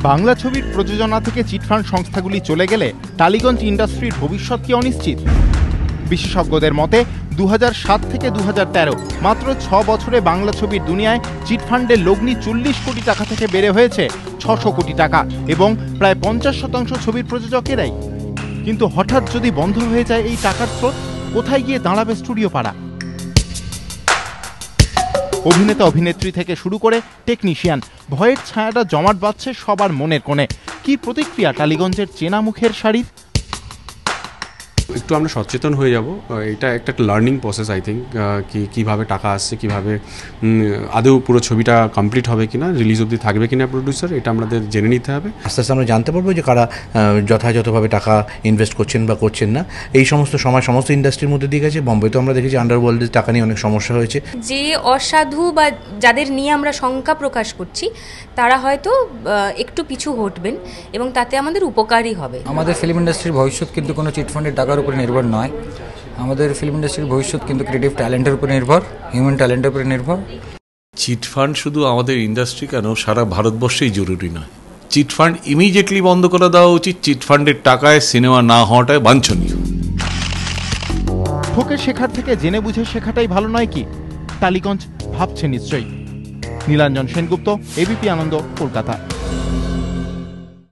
বাংলা ছবির প্রযোজনা থেকে চিটফান্ড সংস্থাগুলি চলে গেলে টালিগঞ্জ ইন্ডাস্ট্রির ভবিষ্যৎ কি অনিশ্চিত? বিশেষজ্ঞদের মতে 2007 থেকে 2013 মাত্র 6 বছরে বাংলা ছবির দুনিয়ায় চিটফান্ডের লগ্নি 40 কোটি টাকা থেকে বেড়ে হয়েছে 600 কোটি টাকা এবং প্রায় 50% ছবির প্রযোজকেরাই। কিন্তু হঠাৎ যদি বন্ধ হয়ে যায় এই টাকার স্রোত, কোথায় গিয়ে দাঁড়াবে স্টুডিও পাড়া? অভিনেতা অভিনেত্রী থেকে শুরু করে টেকনিশিয়ান, ভয়ের ছায়াটা জমাট বাঁধছে সবার মনের কোণে। কি প্রতিক্রিয়া টালিগঞ্জের চেনা মুখের শাড়ির? একটু আমরা সচেতন হয়ে যাব, এটা একটা লার্নিং প্রসেস আই থিঙ্ক, কীভাবে টাকা আসছে, কীভাবে আদৌ পুরো ছবিটা কমপ্লিট হবে কিনা, রিলিজ অবধি থাকবে কিনা প্রডিউসার, এটা আমাদের জেনে নিতে হবে। আস্তে আস্তে আমরা জানতে পারবো যে কারা যথাযথভাবে টাকা ইনভেস্ট করছেন বা করছেন না। এই সমস্ত সময় সমস্ত ইন্ডাস্ট্রির মধ্যে দিয়ে গেছে। বম্বে তো আমরা দেখেছি আন্ডারওয়ার্ল্ডের টাকা নিয়ে অনেক সমস্যা হয়েছে। যে অসাধু বা যাদের নিয়ে আমরা শঙ্কা প্রকাশ করছি তারা হয়তো একটু পিছু হটবেন এবং তাতে আমাদের উপকারই হবে। আমাদের ফিল্ম ইন্ডাস্ট্রির ভবিষ্যৎ কিন্তু কোনো চিটফান্ডের টাকার উপরে নির্ভর নয়। আমাদের ফিল্ম ইন্ডাস্ট্রির ভবিষ্যৎ কিন্তু ক্রিয়েটিভ ট্যালেন্টের উপরে নির্ভর, হিউম্যান ট্যালেন্টের উপরে নির্ভর। চিটফান্ড শুধু আমাদের ইন্ডাস্ট্রি কেন, সারা ভারতবর্ষেই জরুরি নয়। চিটফান্ড ইমিডিয়েটলি বন্ধ করে দেওয়া উচিত। চিটফান্ডের টাকায় সিনেমা না হওয়াটাই বাঞ্ছনীয়। ঠকে শেখার থেকে জেনে বুঝে শেখাটাই ভালো নয় কি? টালিগঞ্জ ভাবছে নিশ্চয়ই। নীলাঞ্জন সেনগুপ্ত, এবিপি আনন্দ, কলকাতা।